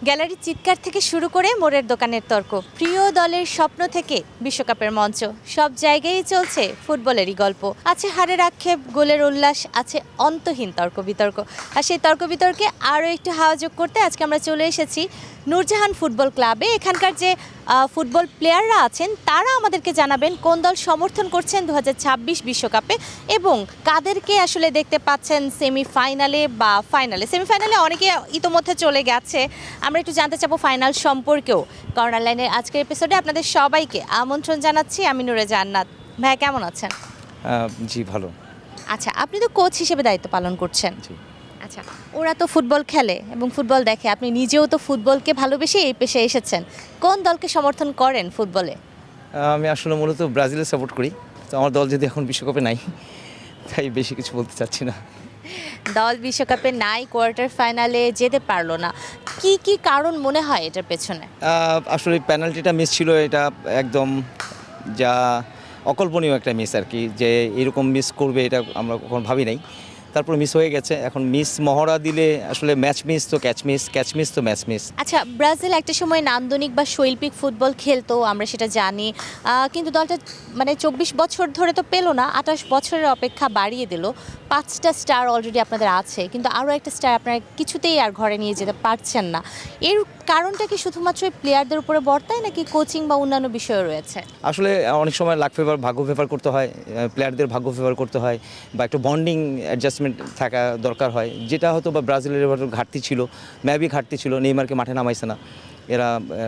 গ্যালারির চিৎকার থেকে শুরু করে মোড়ের দোকানের তর্ক, প্রিয় দলের স্বপ্ন থেকে বিশ্বকাপের মঞ্চ, সব জায়গায় চলছে ফুটবলেরই গল্প। আছে হারের আক্ষেপ, গোলের উল্লাস, আছে অন্তহীন তর্ক বিতর্ক। আর সেই তর্ক বিতর্কে আরও একটু হাওয়া যোগ করতে আজকে আমরা চলে এসেছি নূরজাহান ফুটবল ক্লাবে। এখানকার যে ফুটবল প্লেয়াররা আছেন তারা আমাদেরকে জানাবেন কোন দল সমর্থন করছেন 2026 বিশ্বকাপে এবং কাদেরকে আসলে দেখতে পাচ্ছেন সেমিফাইনালে বা ফাইনালে। সেমিফাইনালে অনেকে ইতোমধ্যে চলে গেছে, আমরা একটু জানতে চাবো ফাইনাল সম্পর্কেও। কর্নার লাইনের আজকের এপিসোডে আপনাদের সবাইকে আমন্ত্রণ জানাচ্ছি। আমি নূরে জান্নাত। ভাইয়া কেমন আছেন? জি ভালো। আচ্ছা, আপনি তো কোচ হিসেবে দায়িত্ব পালন করছেন। জি। আচ্ছা, ওরা তো ফুটবল খেলে এবং ফুটবল দেখে, আপনি নিজেও তো ফুটবলকে ভালোবেসে এই পেশায় এসেছেন। কোন দলকে সমর্থন করেন ফুটবলে? আমি আসলে মূলত ব্রাজিলের সাপোর্ট করি, তো আমার দল যদি এখন বিশ্বকাপে নাই তাই বেশি কিছু বলতে চাচ্ছি না। দল বিশ্বকাপে নাই, কোয়ার্টার ফাইনালে যেতে পারলো না, কি কি কারণ মনে হয় এটার পেছনে? আসলে পেনাল্টিটা মিস ছিল, এটা একদম যা অকল্পনীয় একটা মিস আর কি, যে এরকম মিস করবে এটা আমরা কখনো ভাবি নাই। তারপর মিস হয়ে গেছে, এখন মিস মহড়া দিলে আসলে ম্যাচ মিস তো ক্যাচ মিস, ক্যাচ মিস তো ম্যাচ মিস। আচ্ছা, ব্রাজিল একটা সময় নান্দনিক বা শৈল্পিক ফুটবল খেলতো, আমরা সেটা জানি, কিন্তু দলটা মানে 24 বছর ধরে তো পেলো না, 28 বছরের অপেক্ষা বাড়িয়ে দিল। 5টা স্টার অলরেডি আপনাদের আছে, কিন্তু আরও একটা স্টার আপনারা কিছুতেই আর ঘরে নিয়ে যেতে পারছেন না। এর কারণটা কি শুধুমাত্র প্লেয়ারদের উপরে বর্তায় নাকি কোচিং বা অন্যান্য বিষয় রয়েছে? আসলে অনেক সময় লাক ফেভার, ভাগ্য ফেভার করতে হয়, প্লেয়ারদের ভাগ্য ফেভার করতে হয়, বা একটা বন্ডিং অ্যাডজাস্টমেন্ট থাকা দরকার হয়, যেটা হয়তো বা ব্রাজিলের এবার ঘাটতি ছিল, ম্যাবি ঘাটতি ছিল। নেইমারকে মাঠে নামাইছে না, এরা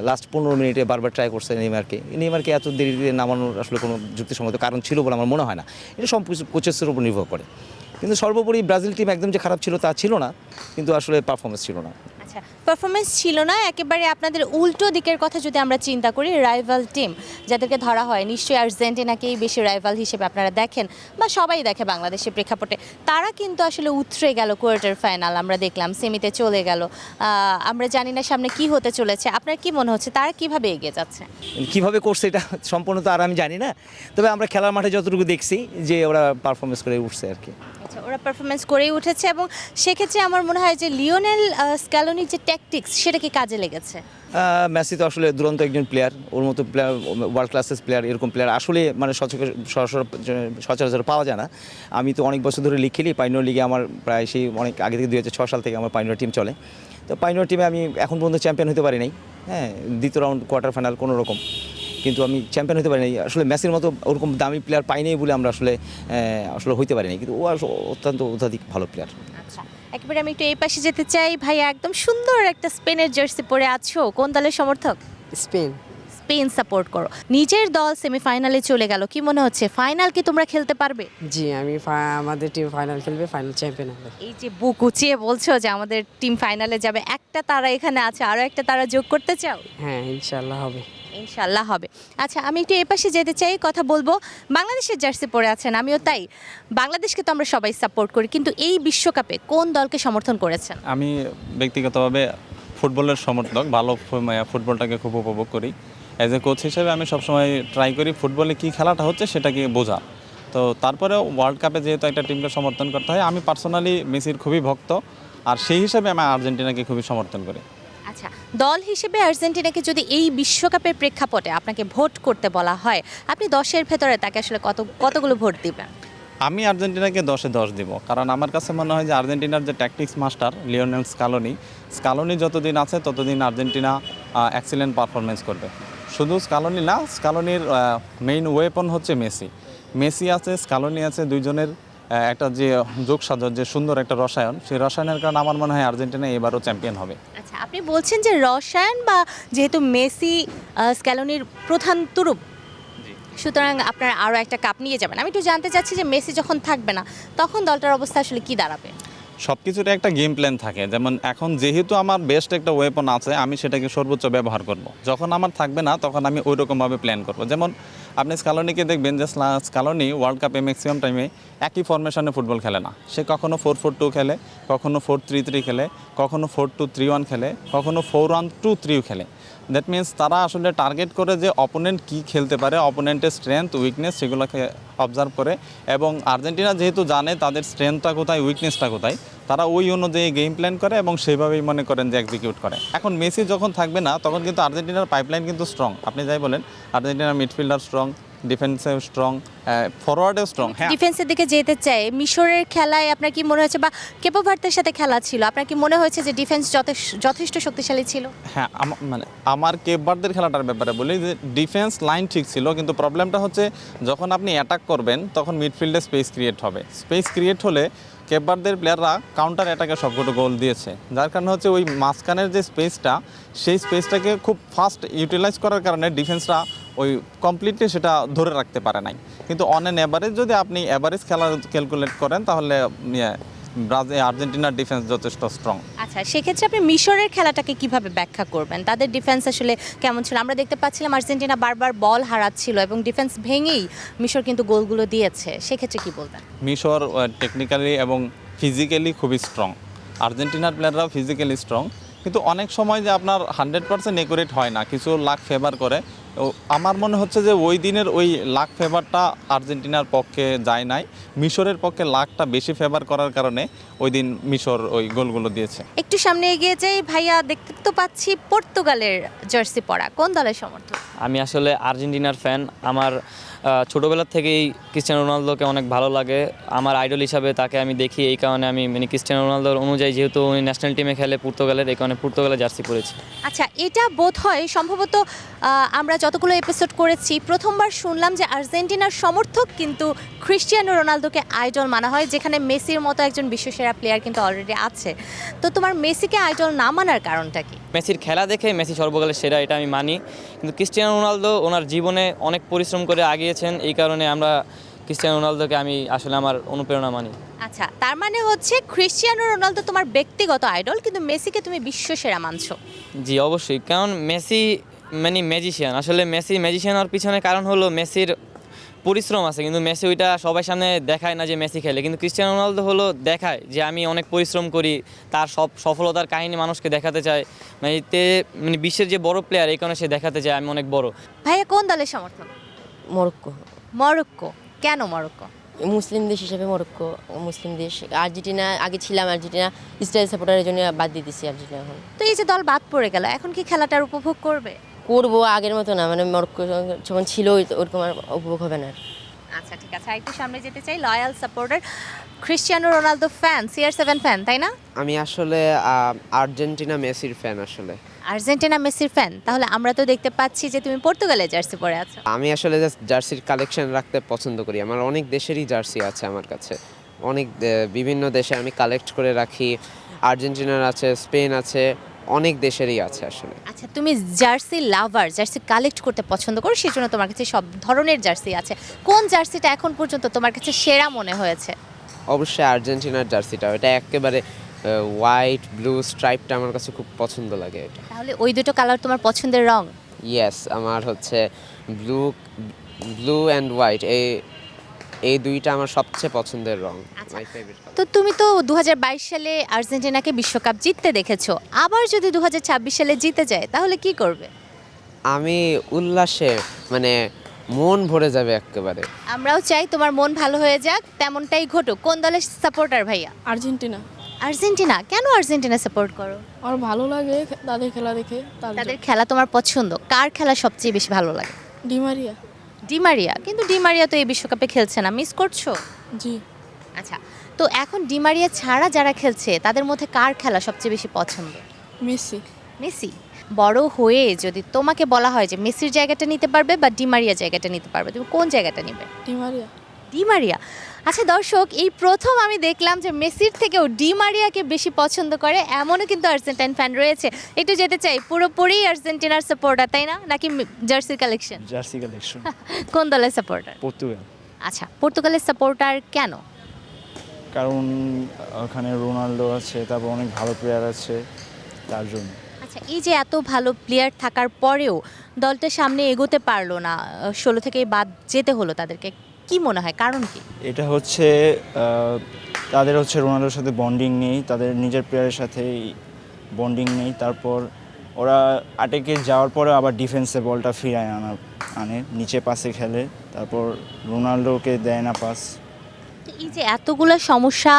লাস্ট 15 মিনিটে বারবার ট্রাই করছে নেইমারকে এত দেরিতে নামানোর আসলে কোনো যুক্তিসঙ্গত কারণ ছিল বলে আমার মনে হয় না। এটা সব কিছু কোচেসের উপর নির্ভর করে। কিন্তু সর্বোপরি ব্রাজিল টিম একদম যে খারাপ ছিল তা ছিল না, কিন্তু আসলে পারফরমেন্স ছিল না। আচ্ছা, পারফরমেন্স ছিল না, একেবারে আপনাদের উল্টো দিকের কথা যদি আমরা চিন্তা করি, রাইভাল টিম যাদেরকে ধরা হয়, নিশ্চয়ই আর্জেন্টিনাকেই বেশি রাইভাল হিসেবে আপনারা দেখেন বা সবাই দেখে বাংলাদেশের প্রেক্ষাপটে, তারা কিন্তু আসলে উতরে গেল কোয়ার্টার ফাইনাল, আমরা দেখলাম সেমিতে চলে গেল। আমরা জানি না সামনে কি হতে চলেছে, আপনার কি মনে হচ্ছে তারা কিভাবে এগিয়ে যাচ্ছে? কীভাবে করছে এটা সম্পূর্ণ তো আর আমি জানি না, তবে আমরা খেলার মাঠে যতটুকু দেখছি যে ওরা পারফরমেন্স করে উঠছে আর কি। আচ্ছা, ওরা পারফরমেন্স করেই উঠেছে এবং সেক্ষেত্রে আমার মনে হয় যে লিওনেল স্ক্যালোনির যে ট্যাকটিক্স সেটা কি কাজে লেগেছে? মেসি তো আসলে দুরন্ত একজন প্লেয়ার, ওর মতো প্লেয়ার, ওয়ার্ল্ড ক্লাসেস প্লেয়ার, এরকম প্লেয়ার আসলে মানে সচরাচর পাওয়া যায় না। আমি তো অনেক বছর ধরে লিগ খেলি, পাইনিয়র লিগে আমার প্রায় সেই অনেক আগে থেকে 2006 সাল থেকে আমার পাইনিয়র টিম চলে। তো পাইনিয়র টিমে আমি এখন পর্যন্ত চ্যাম্পিয়ন হতে পারি নাই, হ্যাঁ, দ্বিতীয় রাউন্ড কোয়ার্টার ফাইনাল কোনো রকম, কিন্তু আমি চ্যাম্পিয়ন হতে পারি নাই। আসলে মেসির মতো ওরকম দামি প্লেয়ার পাই নাই বলে আমরা আসলে হইতে পারি নাই, কিন্তু ও অত্যন্ত অত্যাধিক ভালো প্লেয়ার। আচ্ছা, একেবারে আমি একটু এই পাশে যেতে চাই। ভাইয়া, একদম সুন্দর একটা স্পেনের জার্সি পরে আছো, কোন দলের সমর্থক? স্পেন। স্পেন সাপোর্ট করো। নিজের দল সেমিফাইনালে চলে গেল, কি মনে হচ্ছে ফাইনাল কি তোমরা খেলতে পারবে? জি, আমাদের টিম ফাইনাল খেলবে, ফাইনাল চ্যাম্পিয়ন হবে। এই যে বুক উঁচিয়ে বলছো যে আমাদের টিম ফাইনালে যাবে, একটা তারা এখানে আছে, আরও একটা তারা যোগ করতে চাও? হ্যাঁ, ইনশাল্লাহ হবে। ইনশাল্লাহ হবে। আচ্ছা, আমি একটু এপাশে যেতে চাই, কথা বলবো। বাংলাদেশের জার্সি পরে আছেন, আমিও তাই। বাংলাদেশকে তো আমরা সবাই সাপোর্ট করি, কিন্তু এই বিশ্বকাপে কোন দলকে সমর্থন করেছেন? আমি ব্যক্তিগতভাবে ফুটবলের সমর্থক, ভালো ফুটবলটাকে খুব উপভোগ করি। অ্যাজ এ কোচ হিসেবে আমি সবসময় ট্রাই করি ফুটবলে কী খেলাটা হচ্ছে সেটাকে বোঝা। তো তারপরেও ওয়ার্ল্ড কাপে যেহেতু একটা টিমকে সমর্থন করতে হয়, আমি পার্সোনালি মেসির খুবই ভক্ত, আর সেই হিসেবে আমি আর্জেন্টিনাকে খুবই সমর্থন করি। আচ্ছা, দল হিসেবে আর্জেন্টিনাকে যদি এই বিশ্বকাপের প্রেক্ষাপটে আপনাকে ভোট করতে বলা হয়, আপনি 10-এর ভেতরে তাকে আসলে কতগুলো ভোট দিবেন? আমি আর্জেন্টিনাকে 10-এ 10 দিব, কারণ আমার কাছে মনে হয় যে আর্জেন্টিনার যে ট্যাকটিক্স মাস্টার লিওনেল স্কালোনি যতদিন আছে ততদিন আর্জেন্টিনা এক্সিলেন্ট পারফরমেন্স করবে। শুধু স্কালোনি না, স্কালোনির মেইন ওয়েপন হচ্ছে মেসি আছে, স্কালোনি আছে, দুইজনের একটা যে যোগসাজশ, যে সুন্দর একটা রসায়ন, সেই রসায়নের কারণে আমার মনে হয় আর্জেন্টিনা এবারও চ্যাম্পিয়ন হবে। আচ্ছা, আপনি বলছেন যে রসায়ন, বা যেহেতু মেসি স্ক্যালোনির প্রধান তুরুপ, সুতরাং আপনারা আরও একটা কাপ নিয়ে যাবেন। আমি একটু জানতে চাচ্ছি যে মেসি যখন থাকবে না তখন দলটার অবস্থা আসলে কি দাঁড়াবে? সব কিছুর একটা গেম প্ল্যান থাকে, যেমন এখন যেহেতু আমার বেস্ট একটা ওয়েপন আছে, আমি সেটাকে সর্বোচ্চ ব্যবহার করব। যখন আমার থাকবে না তখন আমি ওই রকমভাবে প্ল্যান করব। যেমন আপনি স্কালোনিকে দেখবেন যে স্কালোনি ওয়ার্ল্ড কাপে ম্যাক্সিমাম টাইমে একই ফরমেশনে ফুটবল খেলে না। সে কখনো 4-4-2 খেলে, কখনো 4-3-3 খেলে, কখনো 4-2-3-1 খেলে, কখনো 4-1-2-3 খেলে। দ্যাট মিনস তারা আসলে টার্গেট করে যে অপোনেন্ট কী খেলতে পারে, অপোনেন্টের স্ট্রেংথ উইকনেস সেগুলোকে অবজার্ভ করে, এবং আর্জেন্টিনা যেহেতু জানে তাদের স্ট্রেংথটা কোথায়, উইকনেসটা কোথায়, তারা ওই অনুযায়ী গেম প্ল্যান করে এবং সেইভাবেই মনে করেন যে এক্সিকিউট করে। এখন মেসি যখন থাকবে না তখন কিন্তু আর্জেন্টিনার পাইপলাইন কিন্তু স্ট্রং, আপনি যাই বলেন আর্জেন্টিনার মিডফিল্ডার স্ট্রং, ডিফেন্সেও স্ট্রং, ফরওয়ার্ডেও স্ট্রং। হ্যাঁ, ডিফেন্সের দিকে যেতে চাই, মিশরের খেলায় আপনার কি মনে হয়েছে, বা কেপো ভার্দের সাথে খেলা ছিল, আপনার কি মনে হয়েছে যে ডিফেন্স যথেষ্ট শক্তিশালী ছিল? হ্যাঁ, মানে আমার কেপ ভার্দের খেলাটার ব্যাপারে বলি যে ডিফেন্স লাইন ঠিক ছিল, কিন্তু প্রবলেমটা হচ্ছে যখন আপনি অ্যাটাক করবেন তখন মিডফিল্ডে স্পেস ক্রিয়েট হবে। স্পেস ক্রিয়েট হলে কেপ ভার্দের প্লেয়াররা কাউন্টার অ্যাটাকে সবকটা গোল দিয়েছে, যার কারণে হচ্ছে ওই মাঝখানের যে স্পেসটা সেই স্পেসটাকে খুব ফাস্ট ইউটিলাইজ করার কারণে ডিফেন্সরা ওই কমপ্লিটলি সেটা ধরে রাখতে পারে নাই। কিন্তু অন অ্যান অ্যাভারেজ যদি আপনি অ্যাভারেজ খেলা ক্যালকুলেট করেন তাহলে আর্জেন্টিনার ডিফেন্স যথেষ্ট স্ট্রং। আচ্ছা, সেক্ষেত্রে আপনি মিশরের খেলাটাকে কিভাবে ব্যাখ্যা করবেন? তাদের ডিফেন্স আসলে কেমন ছিল? আমরা দেখতে পাচ্ছিলাম আর্জেন্টিনা বারবার বল হারাচ্ছিল এবং ডিফেন্স ভেঙেই মিশর কিন্তু গোলগুলো দিয়েছে, সেক্ষেত্রে কি বলবেন? মিশর টেকনিক্যালি এবং ফিজিক্যালি খুবই স্ট্রং, আর্জেন্টিনার প্লেয়াররাও ফিজিক্যালি স্ট্রং, কিন্তু অনেক সময় যে আপনার 100% একুরেট হয় না, কিছু লাক ফেভার করে। আমার মনে হচ্ছে যে ওই দিনের ওই লাক ফেভারটা আর্জেন্টিনার পক্ষে যায় নাই, মিশরের পক্ষে লাকটা বেশি ফেভার করার কারণে ওই দিন মিশর ওই গোলগুলো দিয়েছে। একটু সামনে এগিয়ে যাই ভাইয়া, দেখতে তো পাচ্ছি পর্তুগালের জার্সি পরা, কোন দলের সমর্থক? আমি আসলে আর্জেন্টিনার ফ্যান। আমার ছোটোবেলার থেকেই ক্রিস্টিয়ানো রোনালদোকে অনেক ভালো লাগে, আমার আইডল হিসাবে তাকে আমি দেখি, এই কারণে আমি মানে ক্রিস্টিয়ানো রোনালদোর অনুযায়ী, যেহেতু উনি ন্যাশনাল টিমে খেলে পর্তুগালের, এই কারণে পর্তুগালের জার্সি পরেছি। আচ্ছা, এটা বোধ হয় সম্ভবত আমরা যতগুলো এপিসোড করেছি প্রথমবার শুনলাম যে আর্জেন্টিনার সমর্থক কিন্তু ক্রিস্টিয়ানো রোনালদোকে আইডল মানা হয়, যেখানে মেসির মতো একজন বিশ্বসেরা প্লেয়ার কিন্তু অলরেডি আছে। তো তোমার মেসিকে আইডল না মানার কারণটা কি? মেসির খেলা দেখে মেসি সর্বকালের সেরা, এটা আমি মানি, কিন্তু ক্রিস্টিয়ানো রোনালদো ওনার জীবনে অনেক পরিশ্রম করে আগিয়েছেন, এই কারণে আমরা ক্রিস্টিয়ানো রোনালদোকে আমি আসলে আমার অনুপ্রেরণা মানি। আচ্ছা, তার মানে হচ্ছে ক্রিস্টিয়ানো রোনালদো তোমার ব্যক্তিগত আইডল, কিন্তু মেসিকে তুমি বিশ্বসেরা মানছো? জি অবশ্যই, কারণ মেসি মানে ম্যাজিশিয়ান। আসলে মেসি ম্যাজিশিয়ান হওয়ার পিছনে কারণ হলো মেসির পরিশ্রম আছে, কিন্তু মেসি ওইটা সবার সামনে দেখায় না যে মেসি খেলে, কিন্তু ক্রিস্টিয়ানো রোনালদো হলো দেখায় যে আমি অনেক পরিশ্রম করি, তার সব সফলতার কাহিনী মানুষকে দেখাতে চায়, মানে এতে মানে বিশ্বের যে বড় প্লেয়ার এই কারণে সে দেখাতে চায় আমি অনেক বড়। ভাইয়া কোন দলের সমর্থক? মরক্কো। মরক্কো। কেন মরক্কো? মুসলিম দেশ হিসেবে মরক্কো মুসলিম দেশ। আর্জেন্টিনা আগে ছিলাম, আর্জেন্টিনা ইসরায়েল সাপোর্টারের জন্য বাদ দিয়ে দিচ্ছি আর্জেন্টিনা। এখন তো এই যে দল বাদ পড়ে গেল, এখন কি খেলাটার উপভোগ করবে? করবো, আগের মতো না, মানে মরক্কো যখন ছিল ওরকম আর উপভোগ হবে না। আচ্ছা ঠিক আছে, আরেকটু সামনে যেতে চাই। Loyal supporter, Cristiano Ronaldo fan, CR7 fan, তাই না? আমি আসলে আর্জেন্টিনা মেসির ফ্যান আসলে। আর্জেন্টিনা মেসির ফ্যান, তাহলে আমরা তো দেখতে পাচ্ছি যে তুমি পর্তুগালের জার্সি পরে আছো। আমি আসলে জাস্ট জার্সির কালেকশন রাখতে পছন্দ করি, আমার অনেক দেশেরই জার্সি আছে আমার কাছে, অনেক বিভিন্ন দেশে আমি কালেক্ট করে রাখি। আর্জেন্টিনার আছে, স্পেন আছে, অনেক দেশেরই আছে আসলে। আচ্ছা, তুমি জার্সি লাভার, জার্সি কালেক্ট করতে পছন্দ করো, সেই জন্য তোমার কাছে সব ধরনের জার্সি আছে। কোন জার্সিটা এখন পর্যন্ত তোমার কাছে সেরা মনে হয়েছে? অবশ্যই আর্জেন্টিনার জার্সিটা, এটা একেবারে হোয়াইট ব্লু স্ট্রাইপটা আমার কাছে খুব পছন্দ লাগে এটা। তাহলে ওই দুটো কালার তোমার পছন্দের রং? ইয়েস, আমার হচ্ছে ব্লু অ্যান্ড হোয়াইট, এই দুইটা আমার সবচেয়ে পছন্দের রং, আচ্ছা। My favourite colour. তো তুমি তো 2022 সালে আর্জেন্টিনাকে বিশ্বকাপ জিততে দেখেছো, আবার যদি 2026 সালে জিতে যায় তাহলে কি করবে? আমি উল্লাসে মানে মন ভরে যাবে একেবারে। আমরাও চাই তোমার মন ভালো হয়ে যাক, তেমনটাই ঘটুক। কোন দলের সাপোর্টার ভাইয়া? আর্জেন্টিনা। আর্জেন্টিনা। কেন আর্জেন্টিনা সাপোর্ট করো? আমার ভালো লাগে তাদের খেলা দেখে। তাদের খেলা তোমার পছন্দ? কার খেলা সবচেয়ে বেশি ভালো লাগে? ডিমারিয়া। ডিমারিয়া। কিন্তু ডিমারিয়া তো এই বিশ্বকাপে খেলছে না, মিস করছো? জি। আচ্ছা, তো এখন ডিমারিয়া ছাড়া যারা খেলছে তাদের মধ্যে কার খেলা সবচেয়ে বেশি পছন্দ? মেসি। মেসি। বড় হয়ে যদি তোমাকে বলা হয় যে মেসির জায়গাটা নিতে পারবে বা ডিমারিয়া জায়গাটা নিতে পারবে, তুমি কোন জায়গাটা নিবে? ডিমারিয়া। ডিমারিয়া। আচ্ছা দর্শক, এই প্রথম আমি দেখলাম যে মেসির থেকেও ডিমারিয়াকে বেশি পছন্দ করে এমনও কিন্তু আর্জেন্টাইন ফ্যান রয়েছে। একটু যেতে চাই, পুরোপুরি আর্জেন্টিনার সাপোর্টার তাই না, নাকি জার্সি কালেকশন? Jersey collection. কোন দলের সাপোর্টার? পর্তুগাল। আচ্ছা, পর্তুগালের সাপোর্টার কেন? কারণ ওখানে রোনাল্ডো আছে, তারপর অনেক ভালো প্লেয়ার আছে তার জন্য। আচ্ছা, এই যে এত ভালো প্লেয়ার থাকার পরেও দলটা সামনে এগোতে পারলো না, 16 থেকেই বাদ যেতে হলো তাদেরকে, কি মনে হয় কারণ কি? এটা হচ্ছে তাদের হচ্ছে রোনাল্ডোর সাথে বন্ডিং নেই, তাদের নিজের প্লেয়ারের সাথে বন্ডিং নেই। তারপর ওরা আটেকে যাওয়ার পরে আবার ডিফেন্সে বলটা ফিরায় আনে, নিচে পাসে খেলে, তারপর রোনাল্ডোকে দেয় না পাস, তো এই যে এতগুলো সমস্যা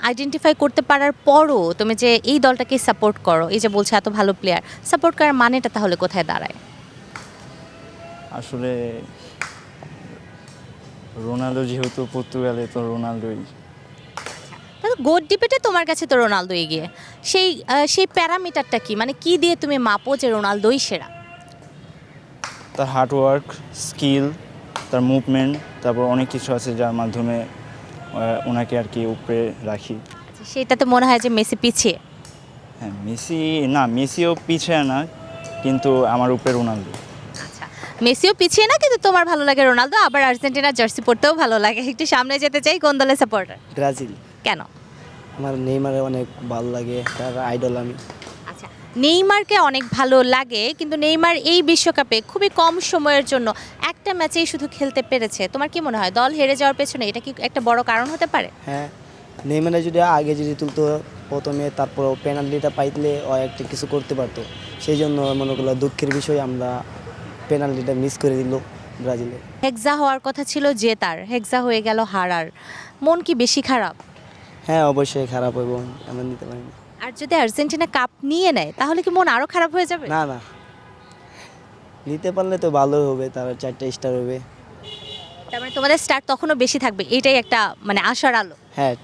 আইডেন্টিফাই করতে পারার পরও তুমি যে এই দলটাকে সাপোর্ট করো, এই যে বলছো এত ভালো প্লেয়ার, সাপোর্ট করার মানেটা তাহলে কোথায় দাঁড়ায়? আসলে রোনাল্ডো যেহেতু পর্তুগালে, তো রোনাল্ডোই। তাহলে গোট ডিবেটে তোমার কাছে তো রোনালদো এগিয়ে, সেই প্যারামিটারটা কি, মানে কি দিয়ে তুমি মাপো যে রোনালদোই সেরা? তার হার্ডওয়ার্ক, স্কিল, তার মুভমেন্ট, তারপর অনেক কিছু আছে যার মাধ্যমে ওনাকে আর কি উপরে রাখি। আচ্ছা, সেটাতে মনে হয় যে মেসি পিছিয়ে? হ্যাঁ, মেসিও পিছিয়ে না, কিন্তু আমার উপরে রোনাল্ডো। আচ্ছা, মেসিও পিছিয়ে না, কিন্তু তোমার ভালো লাগে রোনালদো, আবার আর্জেন্টিনার জার্সি পরতেও ভালো লাগে। একটু সামনে যেতে চাই, কোন দলের সাপোর্টার? ব্রাজিল। কেন? আমার নেইমারে অনেক ভালো লাগে, তার আইডল আমি। আচ্ছা, নেইমারকে অনেক ভালো লাগে, কিন্তু নেইমার এই বিশ্বকাপে খুবই কম সময়ের জন্য একটা ম্যাচেই শুধু খেলতে পেরেছে। তোমার কি মনে হয় দল হেরে যাওয়ার পেছনে এটা কি একটা বড় কারণ হতে পারে? হ্যাঁ, নেইমারে যদি আগে যদি তুলতো প্রথমে, তারপর পেনাল্টিটা পাইলে ও একটা কিছু করতে পারতো। সেই জন্য মনে করলো দুঃখের বিষয়, আমরা পেনাল্টিটা মিস করে দিল ব্রাজিলে। হেক্সা হওয়ার কথা ছিল জেতার, হেক্সা হয়ে গেল হারার। মন কি বেশি খারাপ? হ্যাঁ, অবশ্যই খারাপ হইব, এমন নিতে পারি না। আর যদি আর্জেন্টিনা কাপ নিয়ে নেয় তাহলে কি মন আরো খারাপ হয়ে যাবে? না না, নিতে পারলে তো ভালোই হবে, তার 4টা স্টার হবে। তার মানে তোমাদের স্টার তখনও বেশি থাকবে, এটাই একটা মানে আশার আলো। হ্যাঁ,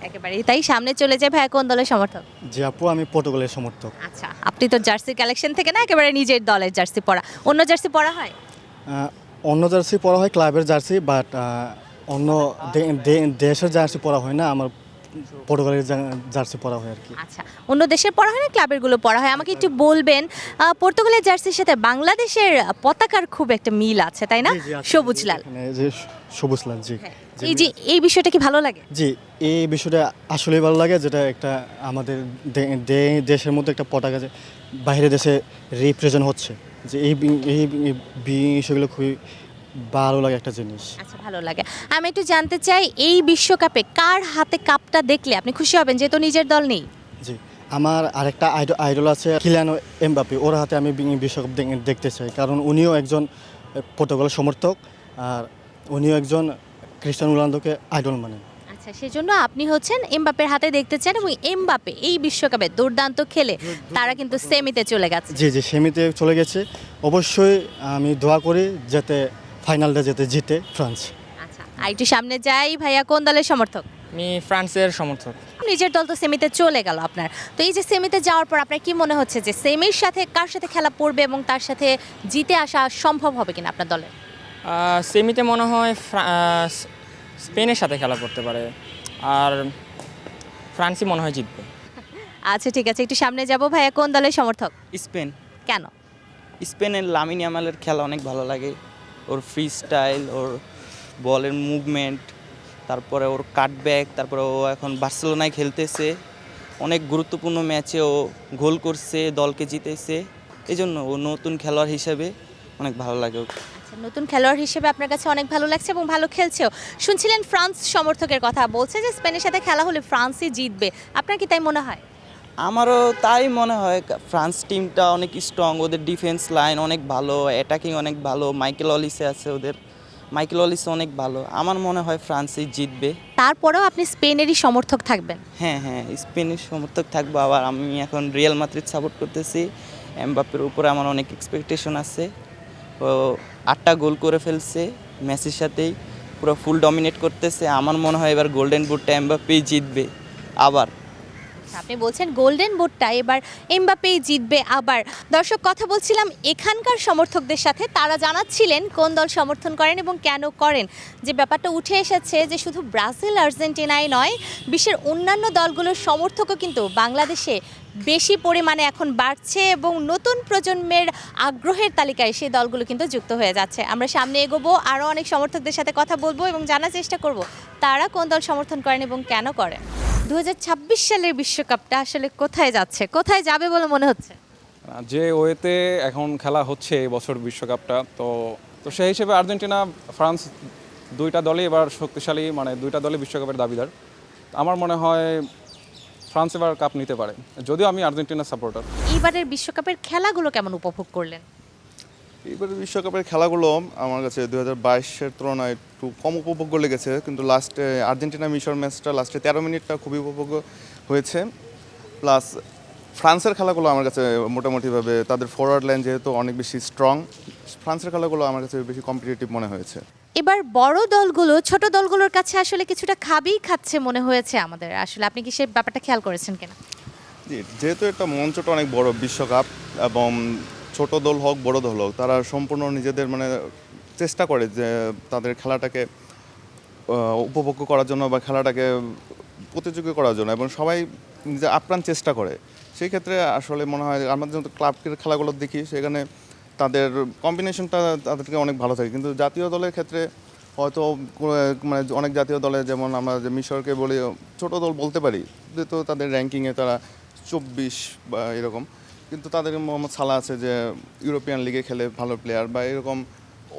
একেবারেই তাই। সামনে চলে যায়। ভাই কোন দলের সমর্থক? জি আপু, আমি পর্তুগালের সমর্থক। আচ্ছা, আপনি তো জার্সি কালেকশন থেকে না একেবারে নিজের দলের জার্সি পরা, অন্য জার্সি পরা হয়? অন্য জার্সি পরা হয়, ক্লাবের জার্সি, বাট অন্য দেশের জার্সি পরা হয় না, আমার পর্তুগালের জার্সি পরা হয় আর কি। আচ্ছা, অন্য দেশের পরা হয় না, ক্লাবের গুলো পরা হয়। আমাকে একটু বলবেন, পর্তুগালের জার্সির সাথে বাংলাদেশের পতাকার খুব একটা মিল আছে, তাই না? জি, জি, আছে। সবুজ লাল। এখানে যে সবুজ লাল, জি। এই যে এই বিষয়টা কি ভালো লাগে? জি, এই বিষয়টা আসলেই ভালো লাগে, যেটা একটা আমাদের দেশের মধ্যে একটা পতাকা যে বাইরে দেশে রিপ্রেজেন্ট হচ্ছে, যে এই বিষয়গুলো খুবই ভালো লাগে একটা জিনিস। আচ্ছা, ভালো লাগে। আমি একটু জানতে চাই, এই বিশ্বকাপে কার হাতে কাপটা দেখলে আপনি খুশি হবেন, যেহেতু নিজের দল নেই? জি, আমার আরেকটা আইডল আছে, কিলিয়ানো এমবাপ্পে। ওর হাতে আমি বিশ্বকাপ দেখতে চাই, কারণ উনিও একজন পর্তুগালের সমর্থক, আর উনিও একজন ক্রিস্টিয়ানো রোনালদোকে আইডল মানেন। আচ্ছা, সেজন্য আপনি হচ্ছেন এমবাপ্পের হাতে দেখতে চান, এবং এমবাপ্পে এই বিশ্বকাপে দুর্দান্ত খেলে তারা কিন্তু সেমিতে চলে গেছে। জি জি, সেমিতে চলে গেছে। অবশ্যই আমি দোয়া করি যাতে ফাইনালটা জিতে ফ্রান্স। আচ্ছা, আর একটু সামনে যাই। ভাইয়া কোন দলের সমর্থক? আমি ফ্রান্সের সমর্থক। নিজের দল তো সেমিতে চলে গেল আপনার, তো এই যে সেমিতে যাওয়ার পর আপনার কি মনে হচ্ছে যে সেমির সাথে কার সাথে খেলা পড়বে এবং তার সাথে জিতে আসা সম্ভব হবে কিনা আপনার দলের? সেমিতে মনে হয় স্পেনের সাথে খেলা করতে পারে, আর ফ্রান্সই মনে হয় জিতবে। আচ্ছা, ঠিক আছে, একটু সামনে যাব। ভাইয়া কোন দলের সমর্থক? স্পেন। কেন? স্পেনের লামিন ইয়ামালের খেলা অনেক ভালো লাগে, ওর ফ্রি স্টাইল, ওর বলের মুভমেন্ট, তারপরে ওর কাটব্যাক, তারপরে ও এখন বার্সেলোনায় খেলতেছে, অনেক গুরুত্বপূর্ণ ম্যাচে ও গোল করছে, দলকে জিতেছে। এই জন্য ও নতুন খেলোয়াড় হিসেবে অনেক ভালো লাগে ওকে। আচ্ছা, নতুন খেলোয়াড় হিসেবে আপনার কাছে অনেক ভালো লাগছে এবং ভালো খেলছেও। শুনছিলেন ফ্রান্স সমর্থকের কথা, বলছে যে স্পেনের সাথে খেলা হলে ফ্রান্সই জিতবে। আপনার কি তাই মনে হয়? আমারও তাই মনে হয়। ফ্রান্স টিমটা অনেক স্ট্রং, ওদের ডিফেন্স লাইন অনেক ভালো, অ্যাটাকিং অনেক ভালো, মাইকেল অলিসে আছে ওদের, মাইকেল অলিসে অনেক ভালো। আমার মনে হয় ফ্রান্সই জিতবে। তারপরেও আপনি স্পেনেরই সমর্থক থাকবেন? হ্যাঁ হ্যাঁ, স্পেনের সমর্থক থাকবো। আবার আমি এখন রিয়াল মাদ্রিদ সাপোর্ট করতেছি। এমবাপ্পের উপরে আমার অনেক এক্সপেকটেশন আছে। ও 8টা গোল করে ফেলছে মেসির সাথেই, পুরো ফুল ডমিনেট করতেছে। আমার মনে হয় এবার গোল্ডেন বুটটা এমবাপ্পেই জিতবে আবার। আপনি বলছেন গোল্ডেন বুটটা এবার এমবাপ্পেই জিতবে আবার। দর্শক, কথা বলছিলাম এখানকার সমর্থকদের সাথে, তারা জানাচ্ছিলেন কোন দল সমর্থন করেন এবং কেন করেন। যে ব্যাপারটা উঠে এসেছে যে শুধু ব্রাজিল আর্জেন্টিনাই নয়, বিশ্বের অন্যান্য দলগুলোর সমর্থকও কিন্তু বাংলাদেশে বেশি পরিমাণে এখন বাড়ছে এবং নতুন প্রজন্মের আগ্রহের তালিকায় সেই দলগুলো কিন্তু যুক্ত হয়ে যাচ্ছে। আমরা সামনে এগোবো, আরও অনেক সমর্থকদের সাথে কথা বলবো এবং জানার চেষ্টা করব তারা কোন দল সমর্থন করেন এবং কেন করেন। 2026 সালের বিশ্বকাপটা আসলে কোথায় যাচ্ছে, কোথায় যাবে বলে মনে হচ্ছে? যে ওয়েতে এখন খেলা হচ্ছে এই বছর বিশ্বকাপটা, তো সেই হিসেবে আর্জেন্টিনা ফ্রান্স দুইটা দলই এবার শক্তিশালী, মানে দুইটা দলই বিশ্বকাপের দাবিদার। আমার মনে হয় ফ্রান্স এবার কাপ নিতে পারে, যদিও আমি আর্জেন্টিনার সাপোর্টার। এইবারের বিশ্বকাপের খেলাগুলো কেমন উপভোগ করলেন? এবারে বিশ্বকাপের খেলাগুলো আমার কাছে 2022-এর তুলনায় একটু কম উপভোগ্য লেগেছে, কিন্তু লাস্টে আর্জেন্টিনা মিশর ম্যাচটা লাস্টে 13 মিনিটটা খুবই উপভোগ্য হয়েছে। প্লাস ফ্রান্সের খেলাগুলো আমার কাছে মোটামুটিভাবে তাদের ফরওয়ার্ড লাইন যেহেতু অনেক বেশি স্ট্রং, ফ্রান্সের খেলাগুলো আমার কাছে বেশি কম্পিটিটিভ মনে হয়েছে। এবার বড় দলগুলো ছোট দলগুলোর কাছে আসলে কিছুটা খাচ্ছে মনে হয়েছে আমাদের। আসলে আপনি কি সেই ব্যাপারটা খেয়াল করেছেন কিনা? জি, যেহেতু একটা মঞ্চটা অনেক বড় বিশ্বকাপ, এবং ছোট দল হোক বড় দল হোক তারা সম্পূর্ণ নিজেদের মানে চেষ্টা করে যে তাদের খেলাটাকে উপভোগ্য করার জন্য বা খেলাটাকে প্রতিযোগী করার জন্য, এবং সবাই নিজে আপ্রাণ চেষ্টা করে। সেই ক্ষেত্রে আসলে মনে হয় আমাদের যত ক্লাবের খেলাগুলো দেখি সেখানে তাদের কম্বিনেশনটা তাদেরকে অনেক ভালো থাকে, কিন্তু জাতীয় দলের ক্ষেত্রে হয়তো মানে অনেক জাতীয় দলে যেমন আমরা যে মিশরকে বলি ছোট দল বলতে পারি, যেহেতু তাদের র্যাঙ্কিংয়ে তারা 24 বা এরকম, কিন্তু তাদের মোহাম্মদ সালাহ আছে যে ইউরোপিয়ান লিগে খেলে ভালো প্লেয়ার, বা এরকম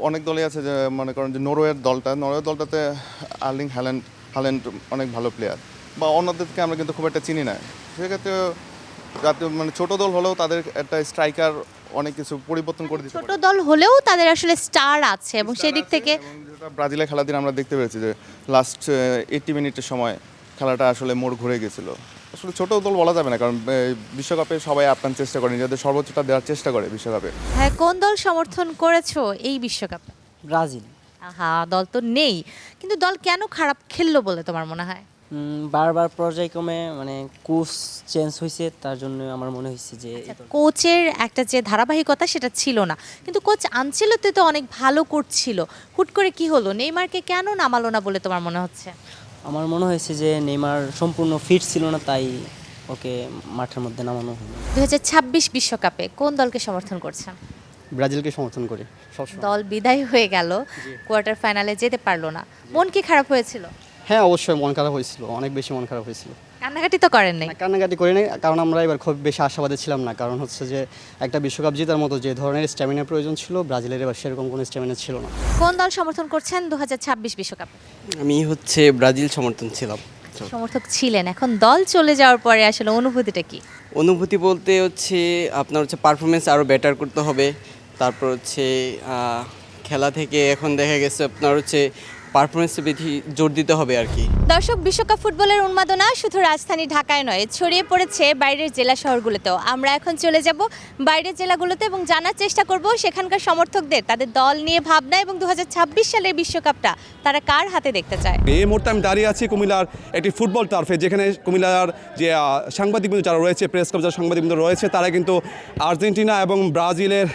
অনেক দলই আছে যে মনে করেন যে নরওয়ের দলটাতে আর্লিং হাল্যান্ড অনেক ভালো প্লেয়ার, বা অন্যদেরকে আমরা কিন্তু খুব একটা চিনি না। সেক্ষেত্রে জাতীয় মানে ছোট দল হলেও তাদের একটা স্ট্রাইকার অনেক কিছু পরিবর্তন করে দিতে পারে। ছোট দল হলেও তাদের আসলে স্টার আছে, এবং সেই দিক থেকে ব্রাজিলের খেলা দিন আমরা দেখতে পেরেছি যে লাস্ট 80 মিনিটের সময় খেলাটা আসলে মোড় ঘুরে গেছিল। আসলে ছোট দল বলা যাবে না, কারণ বিশ্বকাপে সবাই আপ্রাণ চেষ্টা করে, নিজেদের সর্বোচ্চটা দেওয়ার চেষ্টা করে বিশ্বকাপে। হ্যাঁ, কোন দল সমর্থন করেছো এই বিশ্বকাপে? ব্রাজিল। হ্যাঁ, দল তো নেই, কিন্তু দল কেন খারাপ খেললো বলে তোমার মনে হয়? বারবার পর্যায়ক্রমে মানে কোচ চেঞ্জ হয়েছে, তার জন্য আমার মনে হয়েছে যে কোচের একটা যে ধারাবাহিকতা সেটা ছিল না, কিন্তু কোচ আনচেলত্তি তো অনেক ভালো করছিল। হুট করে কি হলো, নেইমারকে কেন নামালো না বলে তোমার মনে হচ্ছে? আমার মনে হয়েছে যে নেইমার সম্পূর্ণ ফিট ছিল না, তাই ওকে মাঠের মধ্যে নামানো হলো। 2026 বিশ্বকাপে কোন দলকে সমর্থন করছেন? ব্রাজিলকে সমর্থন করি। দল বিদায় হয়ে গেল, কোয়ার্টার ফাইনালে যেতে পারলো না, মন কি খারাপ হয়েছিল? হ্যাঁ, অবশ্যই মন খারাপ হয়েছিল, অনেক বেশি মন খারাপ হয়েছিল। কান্নাকাটি তো করেন নাই? কান্নাকাটি করি নাই, কারণ আমরা এবার খুব বেশি আশাবাদী ছিলাম না। কারণ হচ্ছে যে একটা বিশ্বকাপ জেতার মতো যে ধরনের স্ট্যামিনার প্রয়োজন ছিল, ব্রাজিলের এবার সেরকম কোনো স্ট্যামিনা ছিল না। কোন দল সমর্থন করছেন 2026 বিশ্বকাপে? আমি হচ্ছে ব্রাজিল সমর্থন ছিলাম। সমর্থক ছিলেন, এখন দল চলে যাওয়ার পরে আসলে অনুভূতিটা কি? অনুভূতি বলতে হচ্ছে আপনার হচ্ছে পারফরমেন্স আরও বেটার করতে হবে। তারপর হচ্ছে খেলা থেকে এখন দেখা গেছে আপনার হচ্ছে পারফরমেন্সে বেশি জোর দিতে হবে আর কি। দর্শক, বিশ্বকাপ ফুটবলের উন্মাদনা শুধু রাজধানী ঢাকায় নয়, ছড়িয়ে পড়েছে বাইরের জেলা শহরগুলোতেও। আমরা এখন চলে যাব বাইরের জেলাগুলোতে এবং জানার চেষ্টা করব সেখানকার সমর্থকদের তাদের দল নিয়ে ভাবনা, এবং 2026 সালের বিশ্বকাপটা তারা কার হাতে দেখতে চায়। এই মুহূর্তে আমি দাঁড়িয়ে আছি কুমিল্লার একটি ফুটবল টার্ফে, যেখানে কুমিল্লার যে সাংবাদিকবৃন্দ যারা রয়েছে, প্রেস ক্লাব যারা সাংবাদিকবৃন্দ রয়েছে, তারা কিন্তু আর্জেন্টিনা এবং ব্রাজিলের